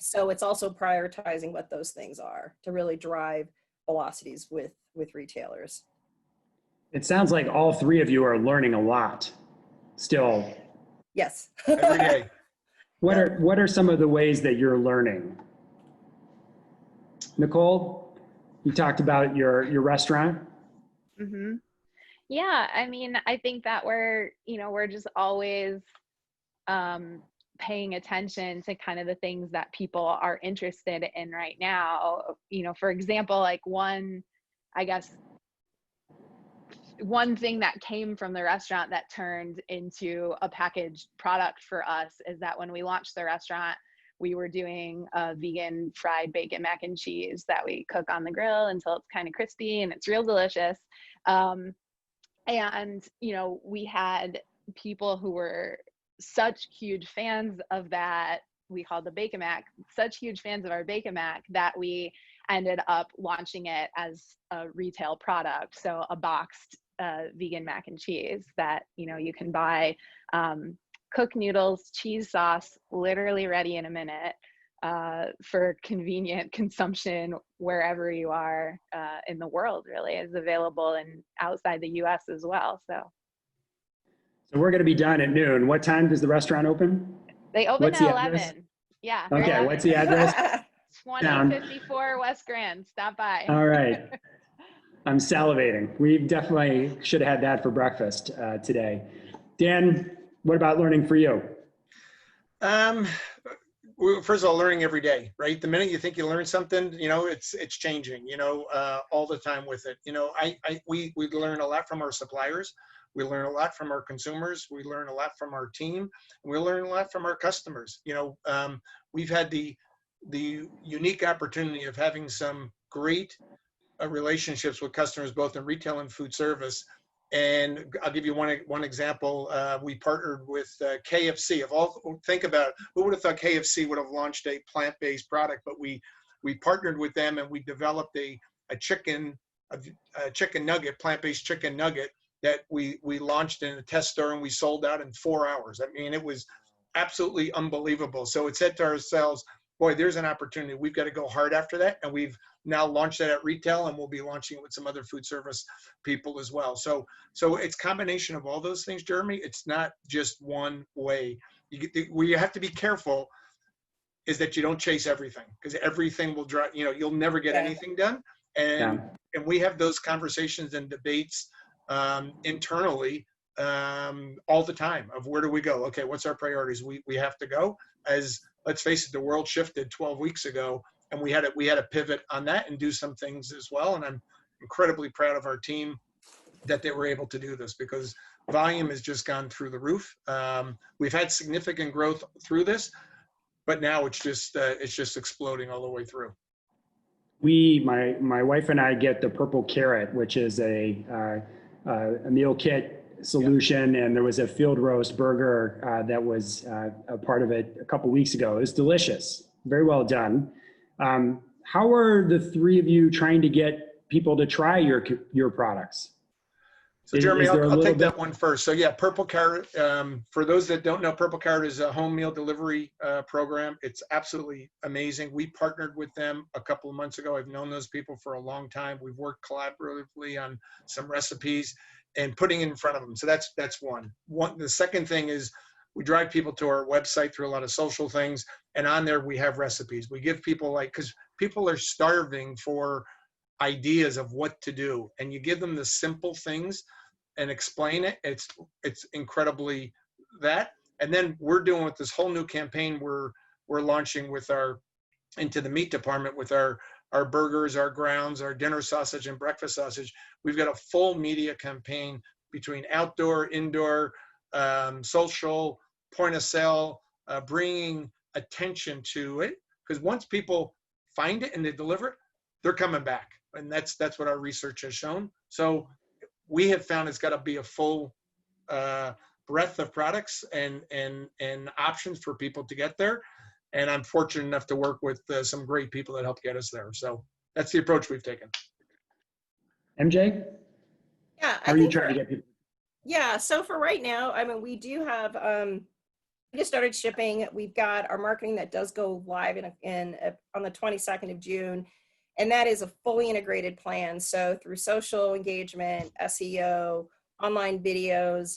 S5: So it's also prioritizing what those things are to really drive velocities with retailers.
S2: It sounds like all three of you are learning a lot still.
S5: Yes.
S4: Every day.
S2: What are some of the ways that you're learning? Nicole, you talked about your restaurant.
S3: Mm-hmm. Yeah, I mean, I think that we're just always paying attention to kind of the things that people are interested in right now. You know, for example, like one thing that came from the restaurant that turned into a packaged product for us is that when we launched the restaurant, we were doing a vegan fried bacon mac and cheese that we cook on the grill until it's kind of crispy and it's real delicious. And, you know, we had people who were such huge fans of that, we called the Bacon Mac, such huge fans of our Bacon Mac that we ended up launching it as a retail product. So a boxed vegan mac and cheese that, you know, you can buy, cooked noodles, cheese sauce, literally ready in a minute, for convenient consumption wherever you are in the world. Really is available and outside the US as well. So
S2: we're going to be done at noon. What time does the restaurant open?
S3: They open at 11. Yeah.
S2: Okay.
S3: 11.
S2: What's the address?
S3: 2054 West Grand. Stop by.
S2: All right. I'm salivating. We definitely should have had that for breakfast today. Dan, what about learning for you?
S4: we're first of all learning every day, right? The minute you think you learn something, you know, it's changing, you know, all the time with it. You know, we learn a lot from our suppliers. We learn a lot from our consumers. We learn a lot from our team. And we learn a lot from our customers. You know, we've had the unique opportunity of having some great relationships with customers, both in retail and food service. And I'll give you one example. We partnered with KFC. Of all, think about it, who would have thought KFC would have launched a plant-based product? But we partnered with them and we developed a chicken nugget, plant-based chicken nugget that we launched in a test store and we sold out in 4 hours. I mean, it was absolutely unbelievable. So it said to ourselves, boy, there's an opportunity. We've got to go hard after that. And we've now launched that at retail, and we'll be launching it with some other food service people as well. So it's a combination of all those things, Jeremy. It's not just one way. Where you have to be careful is that you don't chase everything, because everything will drive, you know, you'll never get anything done. And we have those conversations and debates internally all the time of where do we go? Okay, what's our priorities? We have to go. As let's face it, the world shifted 12 weeks ago, and we had to pivot on that and do some things as well. And I'm incredibly proud of our team that they were able to do this, because volume has just gone through the roof. We've had significant growth through this, but now it's just exploding all the way through.
S2: My wife and I get the Purple Carrot, which is a meal kit solution, and there was a field roast burger that was a part of it a couple weeks ago. It was delicious, very well done. How are the three of you trying to get people to try your products?
S4: So Jeremy, I'll take that one first. So yeah, Purple Carrot, for those that don't know, Purple Carrot is a home meal delivery program. It's absolutely amazing. We partnered with them a couple of months ago. I've known those people for a long time. We've worked collaboratively on some recipes and putting it in front of them. So that's one. The second thing is we drive people to our website through a lot of social things, and on there we have recipes. We give people, because people are starving for ideas of what to do, and you give them the simple things and explain it. It's incredibly that. And then we're doing with this whole new campaign we're launching with into the meat department with our burgers, our grounds, our dinner sausage and breakfast sausage. We've got a full media campaign between outdoor, indoor, social, point of sale, bringing attention to it. Because once people find it and they deliver it, they're coming back. And that's what our research has shown. So we have found it's got to be a full breadth of products and options for people to get there. And I'm fortunate enough to work with some great people that help get us there. So that's the approach we've taken.
S2: MJ?
S5: Yeah.
S2: How are you trying to get people?
S5: Yeah. So for right now, I mean, we do have, we just started shipping. We've got our marketing that does go live on the 22nd of June. And that is a fully integrated plan. So through social engagement, SEO, online videos,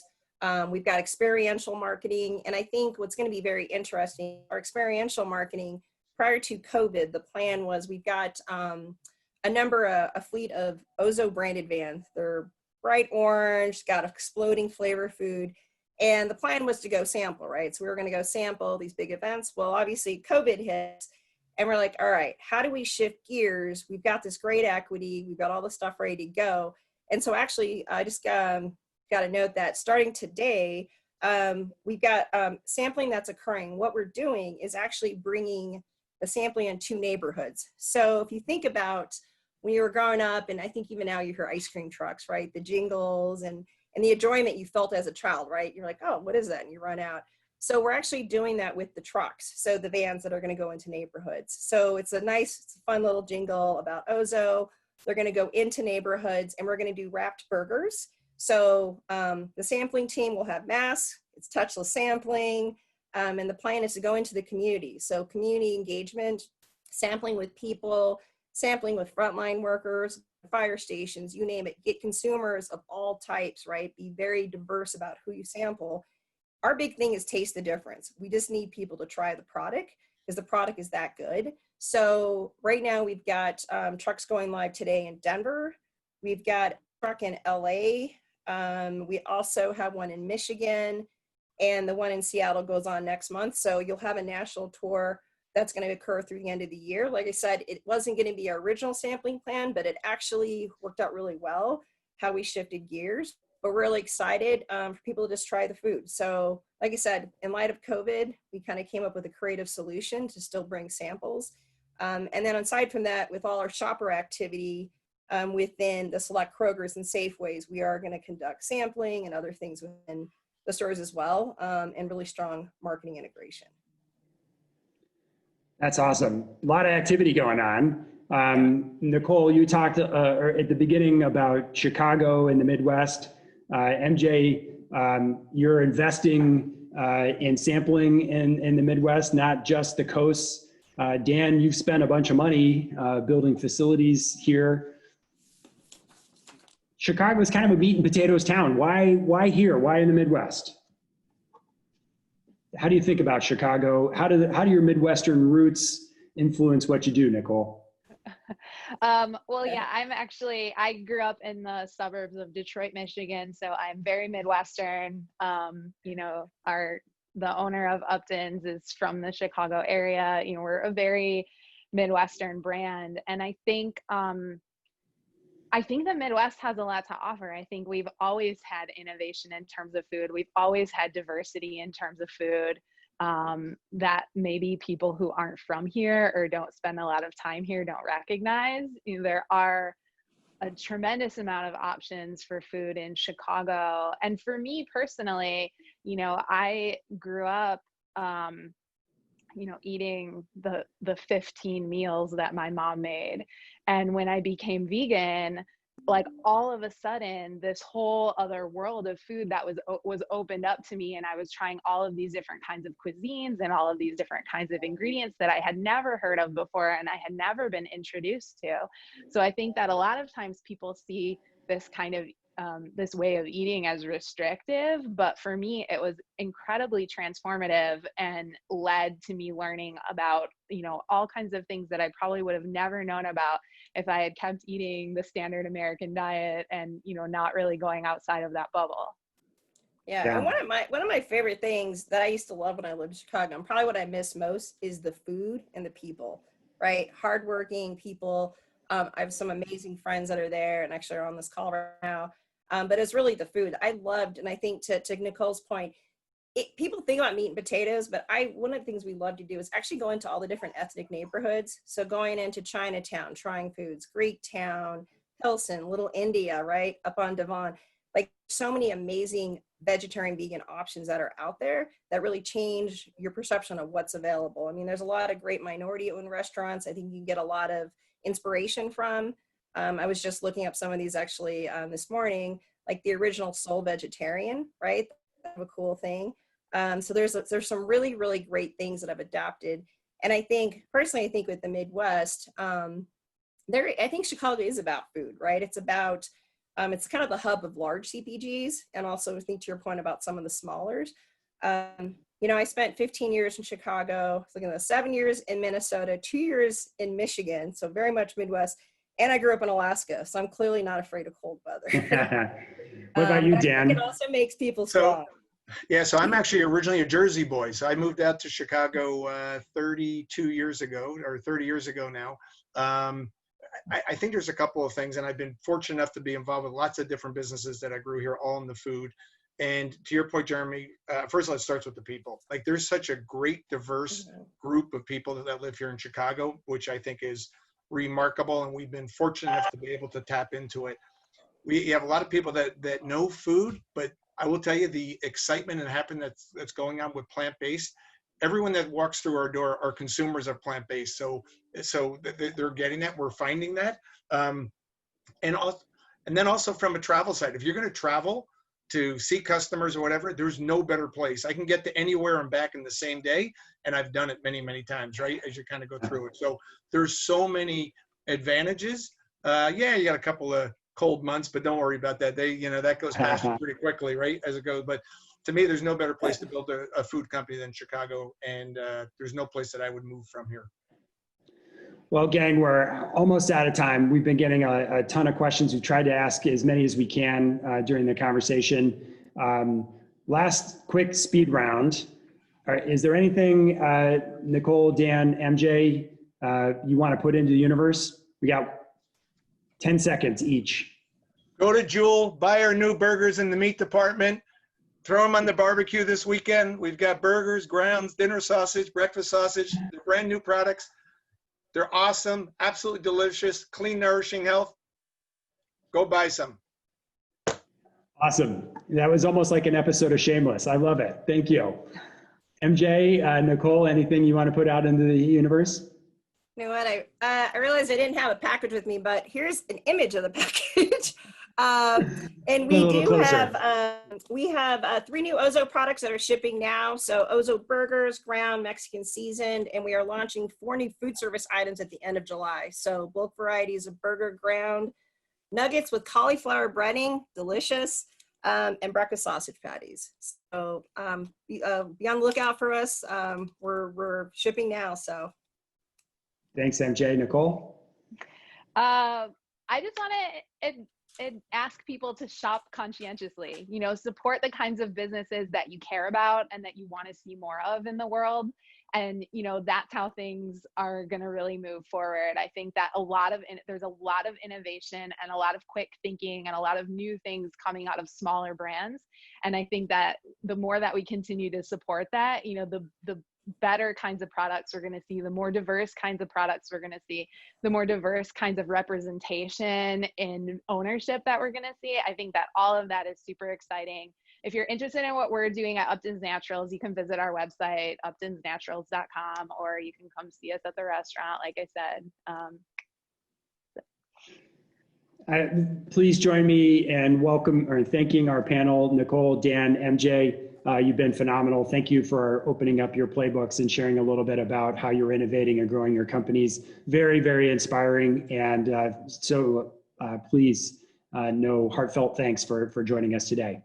S5: we've got experiential marketing. And I think what's going to be very interesting, our experiential marketing prior to COVID, the plan was we've got a fleet of Ozo branded vans. They're bright orange, got exploding flavor food. And the plan was to go sample, right? So we were going to go sample these big events. Well, obviously COVID hit. And we're like, all right, how do we shift gears? We've got this great equity. We've got all the stuff ready to go. And so actually, I just got to note that starting today, we've got sampling that's occurring. What we're doing is actually bringing the sampling into neighborhoods. So if you think about when you were growing up, and I think even now you hear ice cream trucks, right? The jingles and the enjoyment you felt as a child, right? You're like, oh, what is that? And you run out. So we're actually doing that with the trucks. So the vans that are going to go into neighborhoods. So it's a fun little jingle about Ozo. They're going to go into neighborhoods, and we're going to do wrapped burgers. So the sampling team will have masks. It's touchless sampling. And the plan is to go into the community. So community engagement, sampling with people, sampling with frontline workers, fire stations, you name it. Get consumers of all types, right? Be very diverse about who you sample. Our big thing is taste the difference. We just need people to try the product because the product is that good. So right now we've got trucks going live today in Denver. We've got a truck in LA. We also have one in Michigan, and the one in Seattle goes on next month. So you'll have a national tour that's going to occur through the end of the year. Like I said, it wasn't going to be our original sampling plan, but it actually worked out really well how we shifted gears. But we're really excited for people to just try the food. So like I said, in light of COVID, we kind of came up with a creative solution to still bring samples. And then aside from that, with all our shopper activity within the select Krogers and Safeways, we are going to conduct sampling and other things within the stores as well, and really strong marketing integration.
S2: That's awesome. A lot of activity going on. Nicole, you talked at the beginning about Chicago and the Midwest. MJ, you're investing in sampling in the Midwest, not just the coasts. Dan, you've spent a bunch of money building facilities here. Chicago is kind of a meat and potatoes town. Why here? Why in the Midwest? How do you think about Chicago? How do your Midwestern roots influence what you do, Nicole?
S3: Well, yeah, I grew up in the suburbs of Detroit, Michigan, so I'm very Midwestern. You know, the owner of Upton's is from the Chicago area. You know, we're a very Midwestern brand, and I think the Midwest has a lot to offer. I think we've always had innovation in terms of food. We've always had diversity in terms of food that maybe people who aren't from here or don't spend a lot of time here don't recognize. You know, there are a tremendous amount of options for food in Chicago. And for me personally, you know, I grew up you know, eating the 15 meals that my mom made. And when I became vegan, like all of a sudden, this whole other world of food that was opened up to me. And I was trying all of these different kinds of cuisines and all of these different kinds of ingredients that I had never heard of before and I had never been introduced to. So I think that a lot of times people see this kind of this way of eating as restrictive, but for me, it was incredibly transformative and led to me learning about, you know, all kinds of things that I probably would have never known about if I had kept eating the standard American diet and, you know, not really going outside of that bubble.
S5: Yeah. And one of my favorite things that I used to love when I lived in Chicago, and probably what I miss most, is the food and the people, right? Hardworking people. I have some amazing friends that are there and actually are on this call right now. But it's really the food I loved. And I think to Nicole's point, people think about meat and potatoes, but one of the things we love to do is actually go into all the different ethnic neighborhoods. So going into Chinatown, trying foods, Greek Town, Pilsen, Little India, right? Up on Devon, like so many amazing vegetarian, vegan options that are out there that really change your perception of what's available. I mean, there's a lot of great minority-owned restaurants. I think you can get a lot of inspiration from. I was just looking up some of these actually this morning, like the original Soul Vegetarian, right? That's a cool thing. So there's some really, really great things that I've adapted. And I think, personally, I think with the Midwest, I think Chicago is about food, right? It's about, it's kind of the hub of large CPGs. And also I think to your point about some of the smallers. You know, I spent 15 years in Chicago, looking at 7 years in Minnesota, 2 years in Michigan. So very much Midwest. And I grew up in Alaska, so I'm clearly not afraid of cold weather.
S2: What about you, Dan?
S5: It also makes people strong.
S4: So I'm actually originally a Jersey boy. So I moved out to Chicago 32 years ago, or 30 years ago now. I think there's a couple of things, and I've been fortunate enough to be involved with lots of different businesses that I grew here, all in the food. And to your point, Jeremy, first of all, it starts with the people. Like there's such a great, diverse group of people that live here in Chicago, which I think is remarkable, and we've been fortunate enough to be able to tap into it. We have a lot of people that know food, but I will tell you the excitement and happiness that's going on with plant-based. Everyone that walks through our door are consumers of plant-based, so they're getting that. We're finding that, and then also from a travel side, if you're going to travel to see customers or whatever, there's no better place. I can get to anywhere and back in the same day, and I've done it many, many times, right, as you kind of go through it. So there's so many advantages. Yeah, you got a couple of cold months, but don't worry about that. That goes past you pretty quickly, right, as it goes. But to me, there's no better place to build a food company than Chicago, and there's no place that I would move from here.
S2: Well, gang, we're almost out of time. We've been getting a ton of questions. We've tried to ask as many as we can during the conversation. Last quick speed round. All right, is there anything, Nicole, Dan, MJ, you want to put into the universe? We got 10 seconds each.
S4: Go to Jewel, buy our new burgers in the meat department. Throw them on the barbecue this weekend. We've got burgers, grounds, dinner sausage, breakfast sausage. They're brand new products. They're awesome, absolutely delicious, clean, nourishing health. Go buy some.
S2: Awesome. That was almost like an episode of Shameless. I love it. Thank you. MJ, Nicole, anything you want to put out into the universe?
S5: You know what? I realized I didn't have a package with me, but here's an image of the package. And we do have 3 new Ozo products that are shipping now. So Ozo burgers, ground, Mexican seasoned, and we are launching 4 new food service items at the end of July. So bulk varieties of burger, ground, nuggets with cauliflower breading, delicious, and breakfast sausage patties. So be on the lookout for us. We're shipping now. So
S2: Thanks, MJ. Nicole?
S3: I just want to ask people to shop conscientiously, you know, support the kinds of businesses that you care about and that you want to see more of in the world. And, you know, that's how things are going to really move forward. I think that there's a lot of innovation and a lot of quick thinking and a lot of new things coming out of smaller brands. And I think that the more that we continue to support that, you know, the better kinds of products we're going to see, the more diverse kinds of products we're going to see, the more diverse kinds of representation in ownership that we're going to see. I think that all of that is super exciting. If you're interested in what we're doing at Upton's Naturals, you can visit our website, uptonsnaturals.com, or you can come see us at the restaurant, like I said.
S2: Please join me in thanking our panel, Nicole, Dan, MJ. You've been phenomenal. Thank you for opening up your playbooks and sharing a little bit about how you're innovating and growing your companies. Very, very inspiring. And please know heartfelt thanks for joining us today.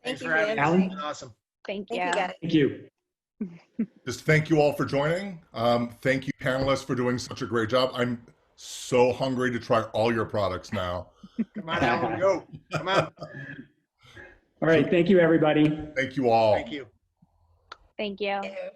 S5: thank you
S4: for having us.
S2: Alan?
S4: Awesome.
S3: Thank you.
S5: Thank you, guys.
S2: Thank you.
S1: Just thank you all for joining. Thank you, panelists, for doing such a great job. I'm so hungry to try all your products now.
S4: Come on, Alan, go. Come on.
S2: All right. Thank you, everybody.
S1: Thank you all.
S4: Thank you.
S3: Thank you.
S5: Thank you.